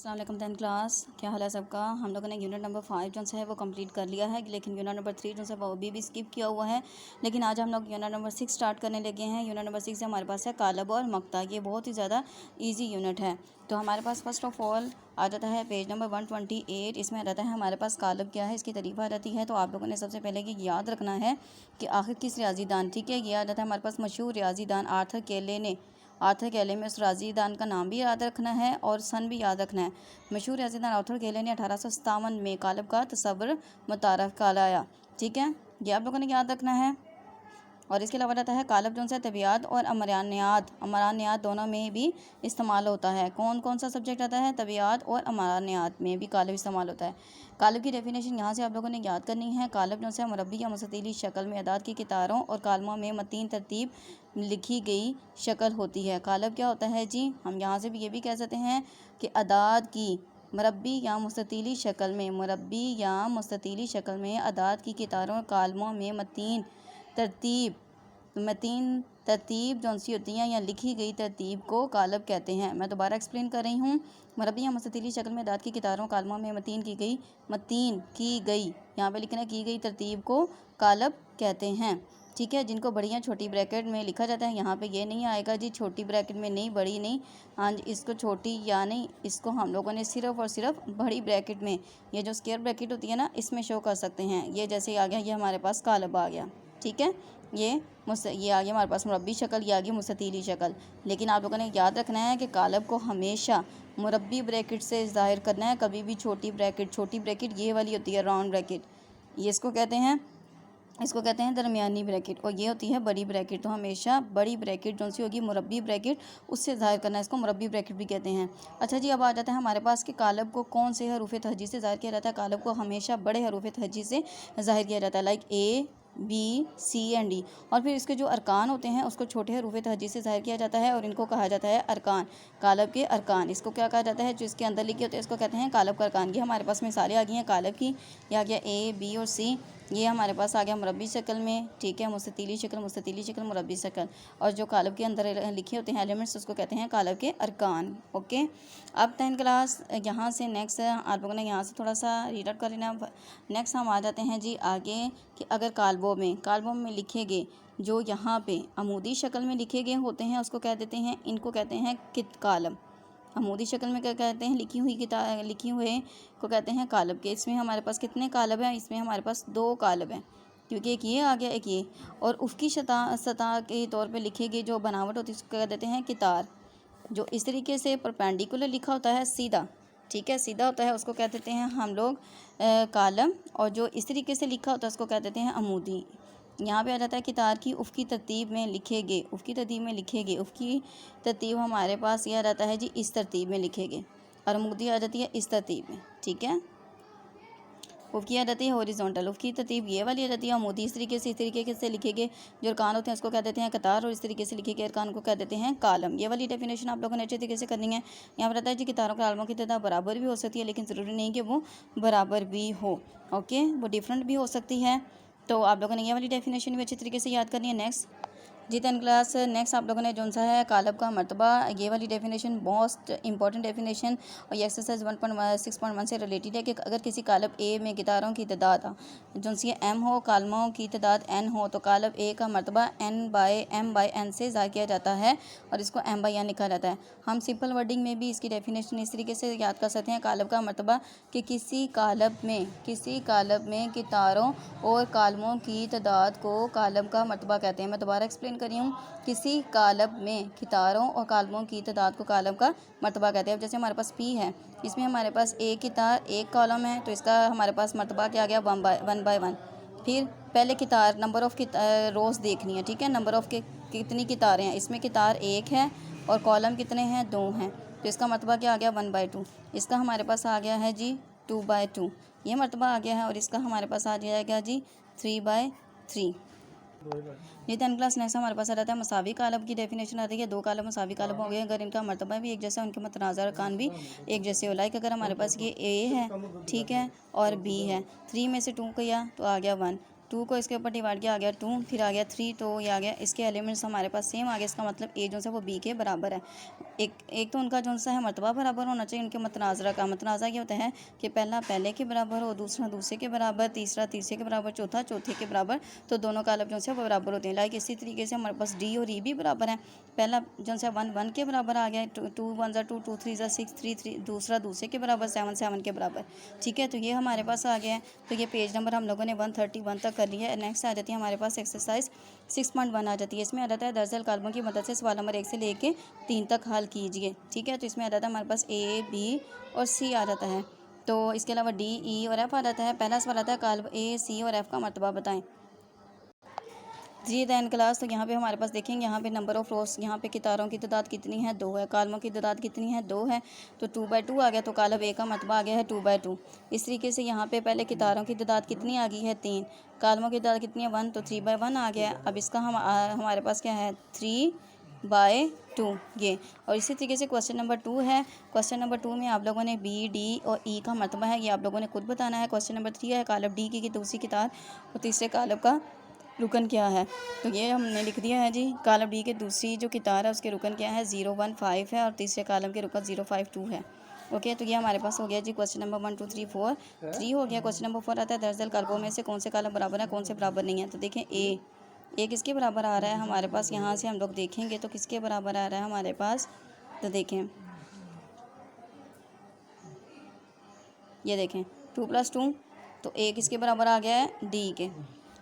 अस्सलाम वालेकुम 10th class, क्या हाल है सबका। हम लोगों ने यूनिट नंबर 5 जो है वो कंप्लीट कर लिया है, लेकिन यूनिट नंबर 3 जो है वो अभी भी स्किप किया हुआ है। लेकिन आज हम लोग यूनिट नंबर 6 स्टार्ट करने लगे हैं। यूनिट नंबर 6 से हमारे पास है कालब और मक्ता। ये बहुत ही ज़्यादा ईजी यूनिट है। तो हमारे पास फर्स्ट ऑफ ऑल आ जाता है पेज नंबर 128। इसमें आ जाता है हमारे पास कालब क्या है, इसकी तारीफ आ जाती है। तो आप लोगों ने सबसे पहले कि याद रखना है कि आखिर किस रियाजीदान, ठीक है, ये आ जाता है हमारे पास मशहूर रियाजीदान आर्थर केले में उस रियाजीदान का नाम भी याद रखना है और सन भी याद रखना है। मशहूर रियाजीदान आर्थर केले ने 1857 में कालब का तस्वर मुतारफ़ कराया, ठीक है, ये आप लोगों ने याद रखना है। और इसके अलावा रहता है कालब जो है तबियात और अमरानियात दोनों में भी इस्तेमाल होता है। कौन कौन सा सब्जेक्ट आता है, तबियात और अमरानियात में भी कालब इस्तेमाल होता है। कालब की डेफिनेशन यहाँ से आप लोगों ने याद करनी है। कालब जो है मुरब्बी या मुस्ततीली शक्ल में अदाद की कितारों और कालमों में मतीन तरतीब लिखी गई शक्ल होती है। कालब क्या होता है जी, हम यहाँ से भी ये भी कह सकते हैं कि अदाद की मुरब्बी या मुस्ततीली शक्ल में अदाद की कितारों और कालमों में मतीन तरतीब जो सी होती हैं या लिखी गई तरतीब को कालब कहते हैं। मैं दोबारा एक्सप्लेन कर रही हूँ। मुरब्बी या मुस्ततीली शक्ल में अदाद की कितारों कालमों में मतीन की गई यहाँ पे लिखना की गई तरतीब को कालब कहते हैं, ठीक है, जिनको बड़ी या छोटी ब्रैकेट में लिखा जाता है। यहाँ पे ये नहीं आएगा जी छोटी ब्रैकेट में नहीं, बड़ी नहीं, हाँ जी, इसको छोटी या नहीं, इसको हम लोगों ने सिर्फ और सिर्फ बड़ी ब्रैकेट में, ये जो स्क्वायर ब्रैकेट होती है ना, इसमें शो कर सकते हैं। ये जैसे आ गया, ये हमारे पास कालब आ गया, ठीक है, ये आ गया हमारे पास मुरब्बी शक्ल, ये आ गई मुस्ततीली शक्ल। लेकिन आप लोगों ने याद रखना है कि कालब को हमेशा मुरब्बी ब्रैकेट से ज़ाहिर करना है, कभी भी छोटी ब्रैकेट ये वाली होती है राउंड ब्रैकेट, ये इसको कहते हैं दरमियानी ब्रैकेट, और ये होती है बड़ी ब्रैकेट। तो हमेशा बड़ी ब्रैकेट जो सी होगी मुरब्बी ब्रैकेट, उससे ज़ाहिर करना है, इसको मुरब्बी ब्रैकेट भी कहते हैं। अच्छा जी, अब आ जाता है हमारे पास कि कालब को कौन से हरूफ तहज्जी से ज़ाहिर किया जाता है। कालब को हमेशा बड़े हरूफ तहज्जी से ज़ाहिर किया जाता है, like A, B, C and D। और फिर इसके जो अरकान होते हैं उसको छोटे हरूफ तहज्जी से ज़ाहिर किया जाता है और इनको कहा जाता है अरकान। कालब के अरकान, इसको क्या कहा जाता है, जो इसके अंदर लिखे होते हैं इसको कहते हैं कालब का अरकान। ये हमारे पास मिसालें आ गई हैं कालब की, ये आ गया A, B और C। ये हमारे पास आ गया मुरब्बी शक्ल में, ठीक है, मुस्ततीली शक्ल मुरब्बी शक्ल, और जो कालब के अंदर लिखे होते हैं एलिमेंट्स उसको कहते हैं कालब के अरकान। ओके, अब 10th क्लास यहाँ से नेक्स्ट आप लोगों ने यहाँ से थोड़ा सा रीड आउट कर लेना। नेक्स्ट हम आ जाते हैं जी आगे कि अगर कालबों में लिखे गए जो यहाँ पे अमूदी शक्ल में लिखे गए होते हैं उसको कह देते हैं, इनको कहते हैं कित कालम। अमूदी शक्ल में क्या कहते हैं, लिखी हुए को कहते हैं कालब के। इसमें हमारे पास कितने कालब हैं, इसमें हमारे पास 2 कालब हैं, क्योंकि एक ये आ गया एक ये, और उसकी सतह के तौर पे लिखे गए जो बनावट होती है उसको कह देते हैं कितार। जो इस तरीके से परपेंडिकुलर लिखा होता है सीधा, ठीक है, सीधा होता है, उसको कह देते हैं हम लोग कालम, और जो इस तरीके से लिखा होता है उसको कह देते हैं अमूदी। यहाँ पे आ जाता है कितार की उफ़की तरतीब में लिखे गए, उफ़की तरतीब हमारे पास ये आ जाता है जी इस तरतीब में लिखे गए, और अमूदी आ जाती है इस तरतीब में, ठीक है। उफ़की आ जाती है हॉरिजॉन्टल, उफ़की तरतीब ये वाली आ जाती है। अमूदी इस तरीके से लिखे गए जो अरकान होते हैं उसको कह देते हैं कतार, और इस तरीके से लिखे गए अरकान को कह देते हैं कालम। ये वाली डेफिनेशन आप लोगों ने अच्छे तरीके से करनी है। यहाँ पर आता है जी कितारों के आलमों की तादाद बराबर भी हो सकती है, लेकिन ज़रूरी नहीं कि वो बराबर भी हो, ओके, वो डिफरेंट भी हो सकती है। तो आप लोगों ने ये वाली डेफिनेशन भी अच्छी तरीके से याद करनी है। नेक्स्ट जी 10th क्लास, नेक्स्ट आप लोगों ने जो सा है कालब का मर्तबा, ये वाली डेफिनेशन मोस्ट इंपॉर्टेंट डेफिनेशन, और ये एक्सरसाइज 1.6.1 से रिलेटेड है कि अगर किसी कालब ए में कितारों की तादाद जो सी m हो, कालमों की तादाद n हो, तो कालब ए का मर्तबा m/n से ज़ाहिर किया जाता है और इसको m/n लिखा जाता है। हम सिंपल वर्डिंग में भी इसकी डेफिनेशन इस तरीके से याद कर सकते हैं। कालब का मर्तबा कि किसी कालब में कितारों और कालमों की तादाद को कालब का मर्तबा कहते हैं। मैं दोबारा एक्सप्लेन करी हूँ, किसी कालब में कितारों और कालमों की तादाद को कालब का मर्तबा कहते हैं। अब जैसे हमारे पास P है, इसमें हमारे पास एक कितार एक कॉलम है, तो इसका हमारे पास मर्तबा क्या आ गया 1/1। फिर पहले कितार नंबर ऑफ़ रोज़ देखनी है, ठीक है, नंबर ऑफ़ के कितनी कितारें हैं, इसमें कितार 1 है और कॉलम कितने हैं 2 हैं, तो इसका मर्तबा क्या आ गया 1/2। इसका हमारे पास आ गया है जी 2/2, ये मर्तबा आ गया है, और इसका हमारे पास आ जाएगा जी 3/3। ये 10th क्लास नेक्स्ट हमारे पास आ जाता है मसावी कालब की डेफिनेशन आती है। 2 कालब मसावी कालब हो गए अगर इनका मर्तबा भी एक जैसा, उनके मतनाज़ा अरकान भी एक जैसे हो। लाइक अगर हमारे पास ये A है, ठीक है, और B है, 3 में से 2 किया तो आ गया 1, 2 को इसके ऊपर डिवाइड किया, आ गया 2, फिर आ गया 3, तो ये आ गया इसके एलिमेंट्स हमारे पास सेम आ गया। इसका मतलब ए जो है वो बी के बराबर है। एक तो उनका जो सा है मरतबा बराबर होना चाहिए, उनके मतनाज़रा का। मतनाज़ा ये होता है कि पहला पहले के बराबर हो, दूसरा दूसरे के बराबर, तीसरा तीसरे के बराबर, चौथा चौथे के बराबर, तो दोनों कालब जो है वो बराबर होते हैं। लाइक इसी तरीके से हमारे पास डी और ई भी बराबर हैं। पहला जो है 1 1 के बराबर आ गया, 2 1 ज़ा 2, 2 3 ज़ा 6, 3 3, दूसरा दूसरे के बराबर, 7 7 के बराबर। ठीक है, तो ये हमारे पास आ गया है। तो ये पेज नंबर हम लोगों ने 131 तक कर लिया है। नेक्स्ट आ जाती है हमारे पास एक्सरसाइज 6.1 आ जाती है। इसमें आ जाता है दरअसल कालमों की मदद से सवाल नंबर 1 से लेके 3 तक हल कीजिए। ठीक है, तो इसमें आ जाता है हमारे पास ए, बी और सी आ जाता है। तो इसके अलावा डी, ई और एफ आ जाता है। पहला सवाल आता है काल्म ए, सी और एफ का मरतबा बताएं। जी दैन क्लास, तो यहाँ पे हमारे पास देखेंगे, यहाँ पे नंबर ऑफ रोज, यहाँ पे कितारों की तादाद कितनी है, 2 है। कालमों की तादाद कितनी है, 2 है। तो 2/2 आ गया, तो कालब ए का मतबा आ गया है 2/2। इस तरीके से यहाँ पे पहले कितारों की तादाद कितनी आ गई है, 3। कालमों की तादाद कितनी है, 1, तो 3/1 आ गया। अब इसका हमारे पास क्या है, 3/2 ये। और इसी तरीके से क्वेश्चन नंबर 2 है। क्वेश्चन नंबर 2 में आप लोगों ने बी, डी और ई का मतबा है, ये आप लोगों ने खुद बताना है। क्वेश्चन नंबर 3 है कालब डी की दूसरी कितार और तीसरे कालब का रुकन क्या है, तो ये हमने लिख दिया है जी। कालम डी के दूसरी जो कितार है उसके रुकन क्या है, 015 है और तीसरे कालम के रुकन 052 है। ओके, तो ये हमारे पास हो गया जी क्वेश्चन नंबर 1 2 3 4 3 हो गया। क्वेश्चन नंबर 4 आता है दरअसल कालमों में से कौन से कालम बराबर है, कौन से बराबर नहीं है। तो देखें ए किसके बराबर आ रहा है हमारे पास, यहाँ से हम लोग देखेंगे तो किसके बराबर आ रहा है हमारे पास। तो देखें, ये देखें 2 + 2, तो ए किसके बराबर आ गया है, डी के।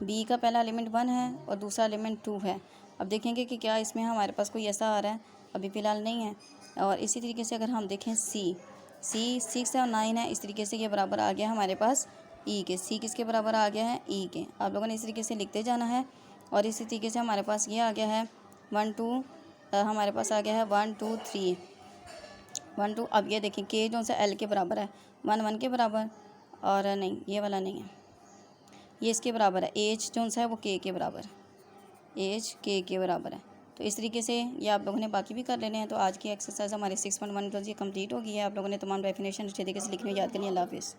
बी का पहला एलिमेंट 1 है और दूसरा एलिमेंट 2 है। अब देखेंगे कि क्या इसमें हमारे पास कोई ऐसा आ रहा है, अभी फ़िलहाल नहीं है। और इसी तरीके से अगर हम देखें सी 6 है और 9 है, इस तरीके से ये बराबर आ गया हमारे पास ई के। सी किसके बराबर आ गया है, ई के। आप लोगों ने इस तरीके से लिखते जाना है। और इसी तरीके से हमारे पास ये आ गया है 1 2, हमारे पास आ गया है 1 2 3 1 2। अब ये देखें के जो सा एल के बराबर है, 1 1 के बराबर, और नहीं ये वाला नहीं है, ये इसके बराबर है। एच जो सा है वो के बराबर, एच के बराबर है। तो इस तरीके से ये आप लोगों ने बाकी भी कर लेने हैं। तो आज की एक्सरसाइज हमारी 6.1 जो ये कंप्लीट हो गई है। आप लोगों ने तमाम डेफिनेशन अच्छे तरीके से लिखने याद करनी है। अल्लाह हाफिज़।